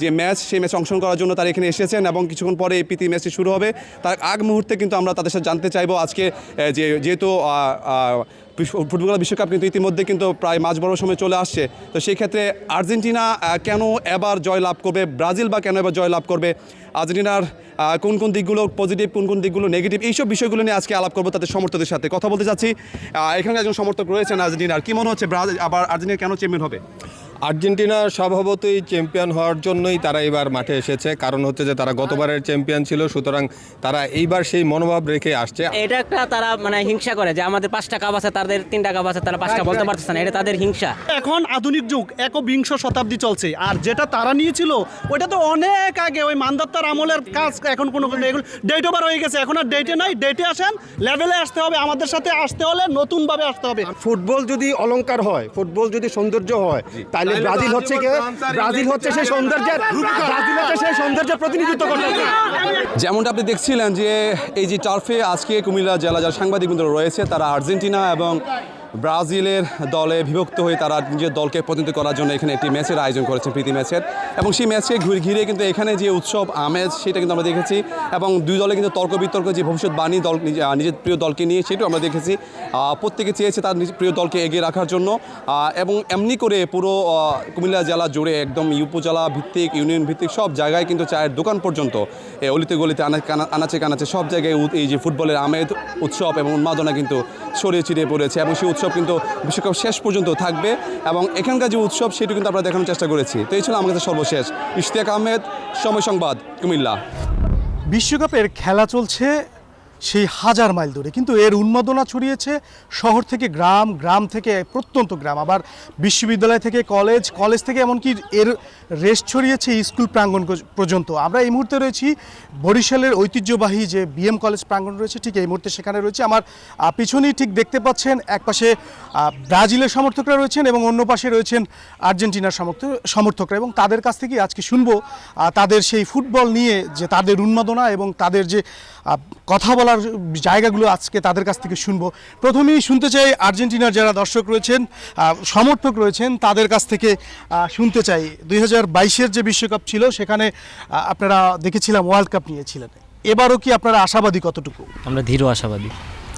যে ম্যাচ, সেই ম্যাচে অংশগ্রহণ করার জন্য তারা এখানে এসেছেন, এবং কিছুক্ষণ পরে এই প্রীতি ম্যাচটি শুরু হবে। তার আগ মুহূর্তে কিন্তু আমরা তাদের সাথে জানতে চাইবো আজকে যেহেতু ফুটবল বিশ্বকাপ কিন্তু ইতিমধ্যে কিন্তু প্রায় মাঝ বড় সময় চলে আসছে, তো সেই ক্ষেত্রে আর্জেন্টিনা কেন এবার জয় লাভ করবে, ব্রাজিল বা কেন এবার জয় লাভ করবে, আর্জেন্টিনার কোন কোন দিকগুলো পজিটিভ, কোন কোন দিকগুলো নেগেটিভ, এইসব বিষয়গুলো নিয়ে আজকে আলাপ করবো তাদের সমর্থকদের সাথে। কথা বলতে চাচ্ছি, এখানে একজন সমর্থক রয়েছেন আর্জেন্টিনার, কি মনে হচ্ছে আবার আর্জেন্টিনা কেন চ্যাম্পিয়ন হবে? আর্জেন্টিনা স্বভাবতই চ্যাম্পিয়ন হওয়ার জন্যই তারা এবার মাঠে এসেছে, কারণ হচ্ছে যে তারা গতবারের চ্যাম্পিয়ন ছিল, সুতরাং তারা এইবার সেই মনোভাব রেখে আসছে। এটা একটা তারা মানে হিংসা করে যে আমাদের 5টা কাপ আছে, তাদের 3টা কাপ আছে, তারা 5টা বলতে পারতেছে না, এটা তাদের হিংসা। এখন আধুনিক যুগ, একবিংশ শতাব্দী চলছে, আর যেটা তারা নিয়েছিল ওইটা তো অনেক আগে, ওই মান্দাত্তার আমলের কাজ। এখন কোনো ডেট ওভার হয়ে গেছে, এখন আর ডেটে নাই, ডেটে আসেন, লেভেলে আসতে হবে, আমাদের সাথে আসতে হলে নতুনভাবে আসতে হবে। ফুটবল যদি অলংকার হয়, ফুটবল যদি সৌন্দর্য হয়, তাহলে ব্রাজিল হচ্ছে সেই সৌন্দর্যের প্রতিনিধিত্ব করতে। যেমনটা আপনি দেখছিলেন যে এই যে টার্ফে আজকে কুমিল্লা জেলা যারা সাংবাদিকবৃন্দ রয়েছে, তারা আর্জেন্টিনা এবং ব্রাজিলের দলে বিভক্ত হয়ে তারা নিজের দলকে প্রতিনিধিত্ব করার জন্য এখানে একটি ম্যাচের আয়োজন করেছেন, প্রীতি ম্যাচের, এবং সেই ম্যাচকে ঘিরে কিন্তু এখানে যে উৎসব আমেজ সেটা কিন্তু আমরা দেখেছি, এবং দুই দলে কিন্তু তর্ক বিতর্ক যে ভবিষ্যৎবাণী দল নিজের প্রিয় দলকে নিয়ে সেটাও আমরা দেখেছি। প্রত্যেকে চেয়েছে তার নিজের প্রিয় দলকে এগিয়ে রাখার জন্য, এবং এমনি করে পুরো কুমিল্লা জেলা জুড়ে একদম উপজেলা ভিত্তিক, ইউনিয়ন ভিত্তিক সব জায়গায় কিন্তু চায়ের দোকান পর্যন্ত, অলিতে গলিতে আনাচে কানাচে সব জায়গায় এই যে ফুটবলের আমেজ, উৎসব এবং উন্মাদনা কিন্তু ছড়িয়ে ছিটিয়ে পড়েছে, এবং সেই উৎসব কিন্তু বিশ্বকাপ শেষ পর্যন্ত থাকবে, এবং এখানকার যে উৎসব সেটি কিন্তু আমরা দেখানোর চেষ্টা করেছি। তো এই ছিল আমার কাছে সর্বশেষ। ইশতিয়াক আহমেদ, সময় সংবাদ, কুমিল্লা। বিশ্বকাপের খেলা চলছে সেই হাজার মাইল দূরে, কিন্তু এর উন্মাদনা ছড়িয়েছে শহর থেকে গ্রাম, গ্রাম থেকে প্রত্যন্ত গ্রাম, আবার বিশ্ববিদ্যালয় থেকে কলেজ, কলেজ থেকে এমনকি এর রেশ ছড়িয়েছে স্কুল প্রাঙ্গণ পর্যন্ত। আমরা এই মুহূর্তে রয়েছি বরিশালের ঐতিহ্যবাহী যে বিএম কলেজ প্রাঙ্গণ রয়েছে, ঠিক এই মুহূর্তে সেখানে রয়েছে। আমার পিছনেই ঠিক দেখতে পাচ্ছেন এক পাশে ব্রাজিলের সমর্থকরা রয়েছেন এবং অন্য পাশে রয়েছেন আর্জেন্টিনার সমর্থকরা, এবং তাদের কাছ থেকে আজকে শুনবো তাদের সেই ফুটবল নিয়ে যে তাদের উন্মাদনা এবং তাদের যে কথা বলার জায়গাগুলো আজকে তাদের কাছ থেকে শুনবো। প্রথমেই শুনতে চাই আর্জেন্টিনার যারা দর্শক রয়েছেন, সমর্থক রয়েছেন, তাদের কাছ থেকে শুনতে চাই 2022-এর যে বিশ্বকাপ ছিল সেখানে আপনারা দেখেছিলাম ওয়ার্ল্ড কাপ নিয়েছিলেন, এবারও কি আপনারা আশাবাদী কতটুকু? আমরা ধীর আশাবাদী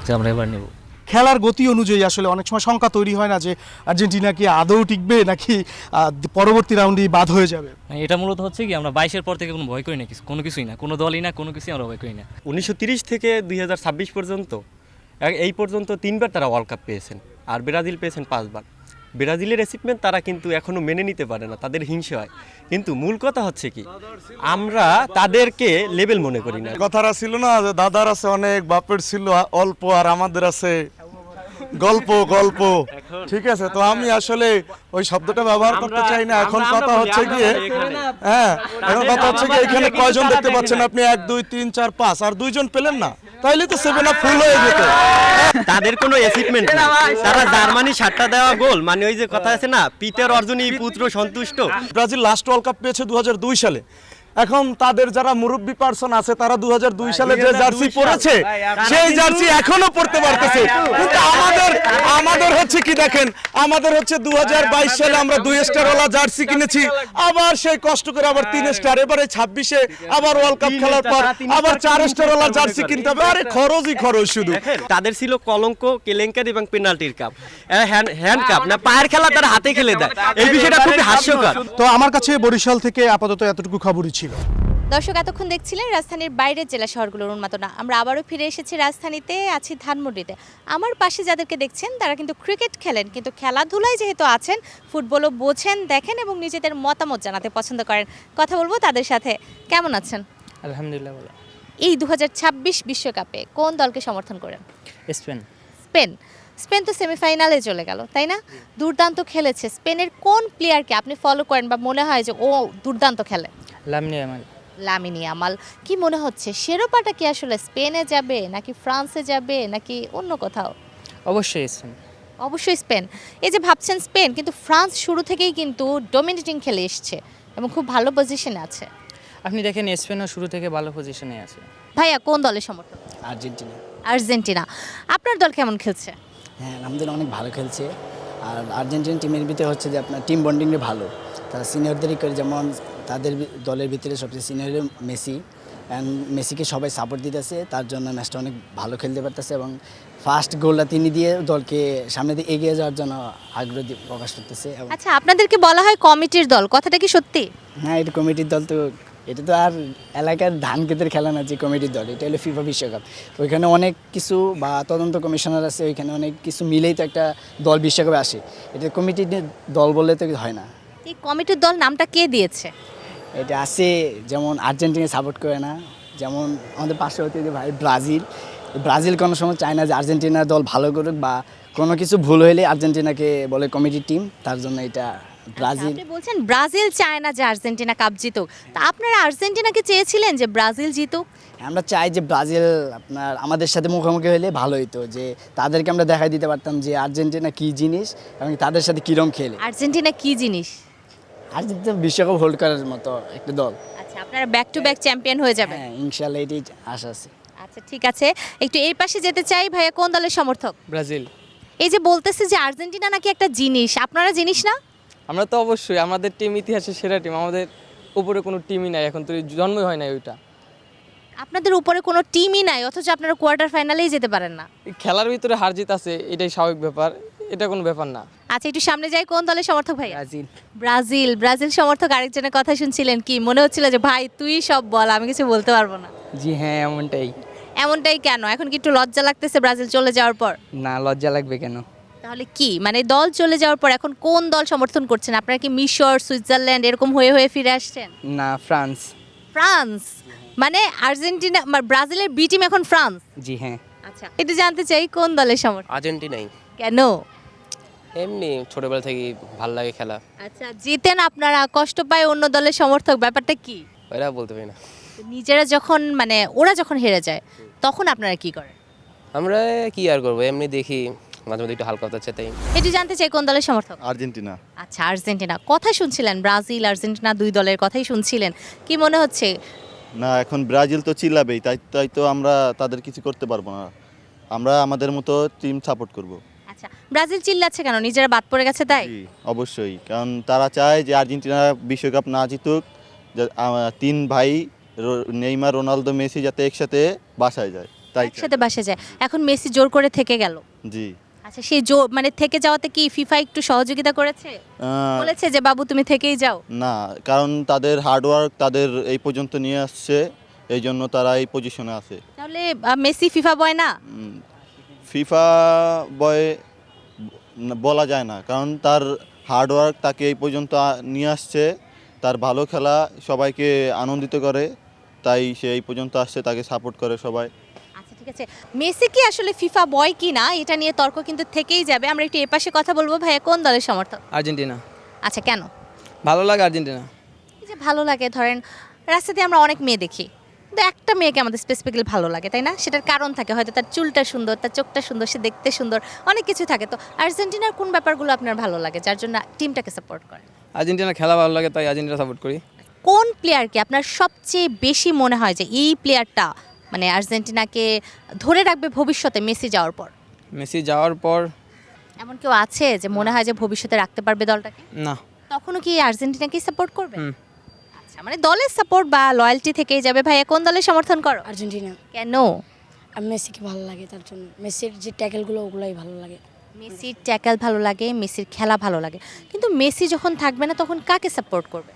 যে আমরা এবার নেব। খেলার গতি অনুযায়ী আসলে অনেক সময় শঙ্কা তৈরি হয় না যে আর্জেন্টিনা কি আদৌ টিকবে নাকি পরবর্তী রাউন্ডেই বাদ হয়ে যাবে? এটা মূলত হচ্ছে কি আমরা 22-এর পর থেকে কোনো ভয় করি না, কোনো কিছুই না, কোনো দলই না, কোনো কিছুই আমরা ভয় করি না। 1930 থেকে 2026 পর্যন্ত এই পর্যন্ত 3বার তারা ওয়ার্ল্ড কাপ পেয়েছেন, আর ব্রাজিল পেয়েছেন 5বার। ব্রাজিলের অ্যাচিভমেন্ট তারা কিন্তু এখনও মেনে নিতে পারে না, তাদের হিংসা হয়। কিন্তু মূল কথা হচ্ছে কি, আমরা তাদেরকে লেভেল মনে করি না। কথাটা ছিল না যে দাদার আছে অনেক, বাপের ছিল অল্প, আর আমাদের আছে গল্প গল্প। ঠিক আছে, তো আমি আসলে ওই শব্দটা ব্যবহার করতে চাই না। এখন কথা হচ্ছে গিয়ে এখন কথা হচ্ছে গিয়ে এখানে কয়জন দেখতে পাচ্ছেন আপনি? 1 2 3 4 5, আর 2 জন পেলেন না, তাইলে তো 7 আপ ফুল হয়ে যেত। তাদের কোনো অ্যাচিভমেন্ট নেই, তারা জার্মানি 7টা দেওয়া গোল, মানে ওই যে কথা আছে না, পিতার অর্জনই পুত্র সন্তুষ্ট। ব্রাজিল লাস্ট ওয়ার্ল্ড কাপ পেয়েছে 2002 সালে। এখন তাদের যারা মুরব্বী পার্সন আছে তারা 2002 সালে যে জার্সি পরেছে সেই জার্সি এখনো পড়তে পারতেছে। কিন্তু আমাদের হচ্ছে কি দেখেন, আমাদের হচ্ছে 2022 সালে আমরা 2 স্টারওয়ালা জার্সি কিনেছি, আবার সেই কষ্ট করে আবার 3 স্টার, এবারে 26-এ আবার ওয়ার্ল্ড কাপ খেলার পর আবার 4 স্টারওয়ালা জার্সি কিনতে হবে। আরে খরচই খরচ শুধু। তাদের ছিল কলঙ্ক, কেলেঙ্কারি এবং পেনাল্টির কাপ, হ্যান্ড কাপ না, পায়ের খেলা তারা হাতে খেলে দেয়। এই বিষয়টা খুবই হাস্যকর। তো আমার কাছে বরিশাল থেকে আপাতত এতটুকু খবরই ছিল। দর্শক এতক্ষণ দেখছিলেন রাজধানীর বাইরের জেলা শহরগুলোর উন্মাদনা। আমরা আবারও ফিরে এসেছি রাজধানীতে, আছি ধানমন্ডিতে। আমার পাশে যাদেরকে দেখছেন তারা কিন্তু ক্রিকেট খেলেন, কিন্তু খেলাধুলায় যেহেতু আছেন, ফুটবলও বোঝেন, দেখেন এবং নিজেদের মতামত জানাতে পছন্দ করেন। কথা বলবো তাদের সাথে। কেমন আছেন? আলহামদুলিল্লাহ ভালো। এই 2026 বিশ্বকাপে কোন দলকে সমর্থন করেন? স্পেন তো সেমিফাইনালে চলে গেল, তাই না? দুর্দান্ত খেলেছে। স্পেনের কোন প্লেয়ারকে আপনি ফলো করেন বা মনে হয় যে ও দুর্দান্ত খেলে? Lamine Yamal. কি মনে হচ্ছে শিরোপাটা কি আসলে স্পেনে যাবে নাকি ফ্রান্সে যাবে নাকি অন্য কোথাও? অবশ্যই স্পেন। এই যে ভাবছেন স্পেন, কিন্তু ফ্রান্স শুরু থেকেই কিন্তু ডমিনেটিং খেলে এসছে এবং খুব ভালো পজিশনে আছে। আপনি দেখেন স্পেনও শুরু থেকে ভালো পজিশনে আছে। ভাইয়া কোন দলের সমর্থক? আর্জেন্টিনা। আপনার দল কেমন খেলছে? হ্যাঁ, আমাদের অনেক ভালো খেলছে। আর আর্জেন্টিনা টিমের ভিতরে হচ্ছে যে আপনার টিম বন্ডিংয়ে ভালো, তারা সিনিয়রদেরই করে, যেমন তাদের দলের ভিতরে সবচেয়ে সিনিয়র মেসি, অ্যান্ড মেসিকে সবাই সাপোর্ট দিতেছে, তার জন্য ম্যাচটা অনেক ভালো খেলতে পারতেছে এবং ফার্স্ট গোলটা তিনি দিয়ে দলকে সামনে দিয়ে এগিয়ে যাওয়ার জন্য আগ্রহ প্রকাশ করতেছে। আচ্ছা, আপনাদেরকে বলা হয় কমিটির দল, কথাটা কি সত্যি? হ্যাঁ, এটা কমিটির দল। তো এটা তো আর এলাকার ধান ক্ষেতের খেলা না যে কমিটির দল, এটা হলো ফিফা বিশ্বকাপ। ওইখানে অনেক কিছু বা তদন্ত কমিশনার আছে, ওইখানে অনেক কিছু মিলেই তো একটা দল বিশ্বকাপে আসে। এটা কমিটির দল বললে তো হয় না। এই কমিটির দল নামটা কে দিয়েছে? এটা আছে, যেমন আর্জেন্টিনা সাপোর্ট করে না, যেমন আমাদের পাশে হতে যে ভাই ব্রাজিল কোনো সময় চায় না যে আর্জেন্টিনার দল ভালো করুক, বা কোনো কিছু ভুল হইলে আর্জেন্টিনাকে বলে কমিটির টিম, তার জন্য এটা ব্রাজিল। আপনি বলছেন ব্রাজিল চায় না যে আর্জেন্টিনা কাপ জিতুক, তা আপনারা আর্জেন্টিনাকে চেয়েছিলেন যে ব্রাজিল জিতুক? আমরা চাই যে ব্রাজিল আপনার আমাদের সাথে মুখোমুখি হলে ভালো হতো, যে তাদেরকে আমরা দেখাই দিতে পারতাম যে আর্জেন্টিনা কী জিনিস এবং তাদের সাথে কীরকম খেলে। আর্জেন্টিনা কী জিনিস? আর্জেন্টিনা বিশ্বকাপ হোল্ড করার মতো একটা দল। আচ্ছা, আপনারা ব্যাক টু ব্যাক চ্যাম্পিয়ন হয়ে যাবেন? হ্যাঁ, ইনশাআল্লাহ এটাই আশা আছে। আচ্ছা, ঠিক আছে। একটু এই পাশে যেতে চাই। ভাইয়া কোন দলের সমর্থক? ব্রাজিল। এই যে বলতেছে যে আর্জেন্টিনা নাকি একটা জিনিস, আপনারা জিনিস না? আমরা তো অবশ্যই, আমাদের টিম ইতিহাসের সেরা টিম, আমাদের উপরে কোনো টিমই নাই, এখন তো জন্মই হয় নাই ওইটা। আপনাদের উপরে কোনো টিমই নাই, অথচ আপনারা কোয়ার্টার ফাইনালেই যেতে পারেন না। খেলার ভিতরে হার জিত আছে, এটাই স্বাভাবিক ব্যাপার, এটা কোনো ব্যাপার না। আচ্ছা, একটু সামনে যাই। কোন দলের সমর্থক ভাই? ব্রাজিল সমর্থক। আরেকজনের কথা শুনছিলেন, কি মনে হচ্ছিল যে ভাই তুই সব বল, আমি কিছু বলতে পারবো না? জি হ্যাঁ, এমনটাই কেন? এখন কি একটু লজ্জা লাগতেছে ব্রাজিল চলে যাওয়ার পর? না, লজ্জা লাগবে কেন? তাহলে কি মানে দল চলে যাওয়ার পর এখন কোন দল সমর্থন করছেন? আপনারা কি মিশর, সুইজারল্যান্ড এরকম হয়ে ফিরে আসছেন? না, ফ্রান্স। মানে আর্জেন্টিনা ব্রাজিলের বি টিম এখন ফ্রান্স। জি হ্যাঁ। আচ্ছা, এটা জানতে চাই কোন দলের সমর্থক? আর্জেন্টিনাই। কেন? এমনি ছোটবেলা থেকেই ভালো লাগে খেলা। আচ্ছা, জিতেন আপনারা, কষ্ট পায় অন্য দলের সমর্থক, ব্যাপারটা কি? ওরা বলতে পারি না। নিজেরা যখন মানে ওরা যখন হেরে যায় তখন আপনারা কি করেন? আমরা কি আর করবো, এমনি দেখি, মাঝে মধ্যে একটু হালকা হচ্ছে তাই। এটি জানতে চাই কোন দলের সমর্থক? আর্জেন্টিনা। আচ্ছা, আর্জেন্টিনা। কথা শুনছিলেন, ব্রাজিল আর্জেন্টিনা দুই দলের কথাই শুনছিলেন, কি মনে হচ্ছে? না, এখন ব্রাজিল তো চিল্লাবেই, তাই তো আমরা তাদের কিছু করতে পারবো না। আমরা আমাদের মতো টিম সাপোর্ট করব। আচ্ছা, ব্রাজিল চিল্লাচ্ছে কেন? নিজেরা বাদ পড়ে গেছে তাই? অবশ্যই, কারণ তারা চায় যে আর্জেন্টিনা বিশ্বকাপ না জিতুক, তিন ভাই নেইমার, রোনালদো, মেসি যাতে একসাথে বাসায় যায়, তাই একসাথে বাসে যায়। এখন মেসি জোর করে থেকে গেল। জি। আচ্ছা, সেই জোর মানে থেকে যাওয়াতে কি ফিফা একটু সহযোগিতা করেছে? বলেছে যে বাবু তুমি থেকেই যাও? না, কারণ তাদের হার্ডওয়ার্ক তাদের এই পর্যন্ত নিয়ে আসছে, এই জন্য তারা এই পজিশনে আছে। তাহলে মেসি ফিফা বয় না? ফিফা বয় বলা যায় না, কারণ তার হার্ডওয়ার্ক তাকে এই পর্যন্ত নিয়ে আসছে, তার ভালো খেলা সবাইকে আনন্দিত করে, তাই সে এই পর্যন্ত আসছে, তাকে সাপোর্ট করে সবাই। আচ্ছা, ঠিক আছে। মেসি কি আসলে ফিফা বয় কি না এটা নিয়ে তর্ক কিন্তু থেকেই যাবে। আমরা একটু এপাশে কথা বলবো। ভাইয়া কোন দলের সমর্থক? আর্জেন্টিনা। আচ্ছা, কেন ভালো লাগে আর্জেন্টিনা? এই যে ভালো লাগে, ধরেন রাস্তাতে আমরা অনেক মেয়ে দেখি, কিন্তু একটা মেয়েকে আমাদের স্পেসিফিক্যালি ভালো লাগে, তাই না? সেটার কারণ থাকে, হয়তো তার চুলটা সুন্দর, তার চোখটা সুন্দর, সে দেখতে সুন্দর, অনেক কিছু থাকে। তো আর্জেন্টিনার কোন ব্যাপারগুলো আপনার ভালো লাগে যার জন্য টিমটাকে সাপোর্ট করেন? আর্জেন্টিনা খেলা ভালো লাগে, তাই আর্জেন্টিনা সাপোর্ট করি। কোন প্লেয়ারকে আপনার সবচেয়ে বেশি মনে হয় যে এই প্লেয়ারটা মানে আর্জেন্টিনাকে ধরে রাখবে ভবিষ্যতে মেসি যাওয়ার পর? মেসি যাওয়ার পর এমন কেউ আছে যে মনে হয় যে ভবিষ্যতে রাখতে পারবে দলটাকে? না। তখনও কি আর্জেন্টিনাকে সাপোর্ট করবে? আচ্ছা, মানে দলের সাপোর্ট বা লয়্যালটি থেকেই যাবে। ভাইয়া কোন দলের সমর্থন করো? আর্জেন্টিনা। কেন? আর মেসিকে ভালো লাগে, তার জন্য মেসির যে ট্যাকেলগুলো ওগুলাই ভালো লাগে। মেসির ট্যাকেল ভালো লাগে, মেসির খেলা ভালো লাগে, কিন্তু মেসি যখন থাকবে না তখন কাকে সাপোর্ট করবে?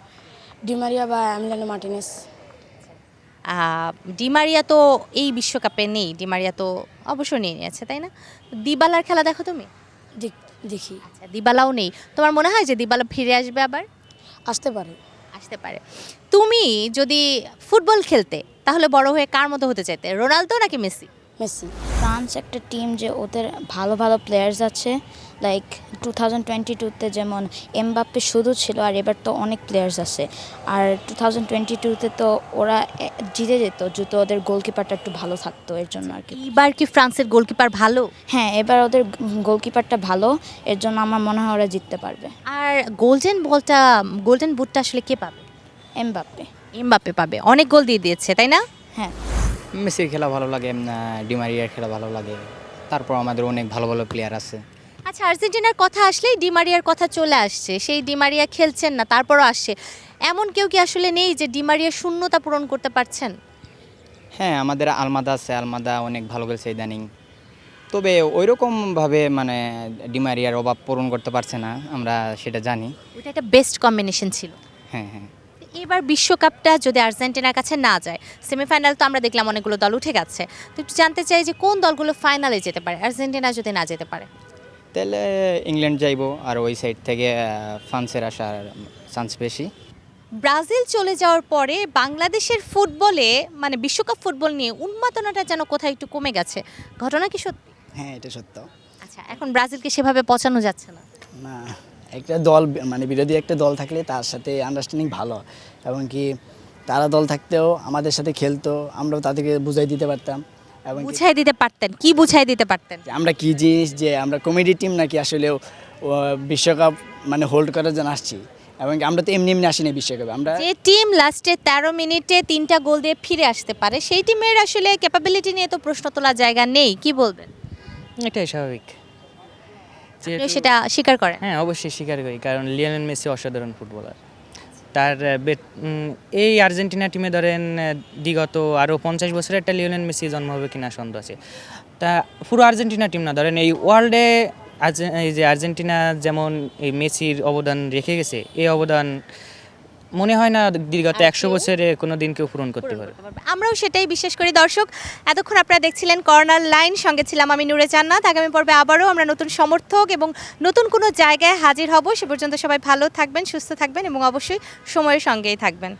ডিমারিয়া বা এমিলিয়ানো মার্টিনেজ। ডিমারিয়া তো এই বিশ্বকাপে নেই, ডিমারিয়া তো অবসর নিয়ে নিয়েছে, তাই না? দিবালার খেলা দেখো তুমি? দেখি। আচ্ছা, দিবালাও নেই। তোমার মনে হয় যে দিবালা ফিরে আসবে আবার? আসতে পারে। আসতে পারে। তুমি যদি ফুটবল খেলতে তাহলে বড় হয়ে কার মতো হতে চাইতে, রোনালদো নাকি মেসি? মেসি। ফ্রান্স একটা টিম যে ওদের ভালো ভালো প্লেয়ার্স আছে, লাইক 2022-তে যেমন এমবাপ্পে শুধু ছিল, আর এবার তো অনেক প্লেয়ার্স আছে। আর 2022-তে তো ওরা জিতে যেত যদি ওদের গোলকিপারটা একটু ভালো থাকতো, এর জন্য আর কি। এবার কি ফ্রান্সের গোলকিপার ভালো? হ্যাঁ, এবার ওদের গোলকিপারটা ভালো, এর জন্য আমার মনে হয় ওরা জিততে পারবে। আর গোল্ডেন বুটটা আসলে কে পাবে? এমবাপ্পে পাবে, অনেক গোল দিয়ে দিয়েছে, তাই না? হ্যাঁ। মেসির খেলা ভালো লাগে, ডিমারিয়ার খেলা ভালো লাগে, তারপর আমাদের অনেক ভালো ভালো প্লেয়ার আছে। আচ্ছা, আর্জেন্টিনার কথা আসলেই ডিমারিয়ার কথা চলে আসছে। সেই ডিমারিয়া খেলছেন না, তারপরও আসছে। এমন কেউ কি আসলে নেই যে ডিমারিয়ার শূন্যতা পূরণ করতে পারছেন? হ্যাঁ, আমাদের আলমাদা আছে, আলমাদা অনেক ভালো খেলছে ইদানিং, তবে ওইরকমভাবে মানে ডিমারিয়ার অভাব পূরণ করতে পারছে না, আমরা সেটা জানি। ওটা একটা বেস্ট কম্বিনেশন ছিল। হ্যাঁ হ্যাঁ। এবার বিশ্বকাপটা যদি আর্জেন্টিনার কাছে না যায়, সেমিফাইনাল তো আমরা দেখলাম অনেকগুলো দল উঠে গেছে, তো একটু জানতে চাই যে কোন দলগুলো ফাইনালে যেতে পারে আর্জেন্টিনা যদি না যেতে পারে? তাহলে ইংল্যান্ড যাইব, আর ওই সাইড থেকে ফ্রান্সের আসার চান্স বেশি। ব্রাজিল চলে যাওয়ার পরে বাংলাদেশের ফুটবলে মানে বিশ্বকাপ ফুটবল নিয়ে উন্মাদনাটা যেন কোথায় একটু কমে গেছে, ঘটনা কি সত্যি? হ্যাঁ, এটা সত্য। আচ্ছা, এখন ব্রাজিলকে সেভাবে পচানো যাচ্ছে না? না, একটা দল মানে বিরোধী একটা দল থাকলে তার সাথে আন্ডারস্ট্যান্ডিং ভালো, এবং কি তারা দল থাকতেও আমাদের সাথে খেলতো, আমরাও তাদেরকে বুঝাই দিতে পারতাম। এবং বুঝাই দিতে পারতেন? কি বুঝাই দিতে পারতেন? আমরা কি জিনিস, যে আমরা কমেডি টিম নাকি আসলে বিশ্বকাপ মানে হোল্ড করার জন্য আসছি, এবং আমরা তো এমনি এমনি আসিনি বিশ্বকাপে। আমরা যে টিম লাস্টে 13 মিনিটে 3টা গোল দিয়ে ফিরে আসতে পারে, সেই টিমের আসলে ক্যাপাবিলিটি নিয়ে তো প্রশ্ন তোলার জায়গা নেই, কি বলবেন? এটাই স্বাভাবিক। সেটা স্বীকার করেন? হ্যাঁ, অবশ্যই স্বীকার করি, কারণ লিওনেল মেসি অসাধারণ ফুটবলার। তার এই আর্জেন্টিনা টিমে ধরেন বিগত আরও 50 বছরের একটা লিওনেল মেসি জন্ম হবে কিনা সন্দেহ আছে। তা পুরো আর্জেন্টিনা টিম না, ধরেন এই ওয়ার্ল্ডে এই যে আর্জেন্টিনা যেমন এই মেসির অবদান রেখে গেছে, এই অবদান মনে হয় না বিগত 100 বছরে কোনো দিন কেউ পূরণ করতে পারে। আমরাও সেটাই বিশ্বাস করি। দর্শক, এতক্ষণ আপনারা দেখছিলেন কর্নার লাইন, সঙ্গে ছিলাম আমি নূরে জান্নাত। আগামী পর্বে আবারও আমরা নতুন সমর্থক এবং নতুন কোনো জায়গায় হাজির হব। সে পর্যন্ত সবাই ভালো থাকবেন, সুস্থ থাকবেন এবং অবশ্যই সময়ের সঙ্গেই থাকবেন।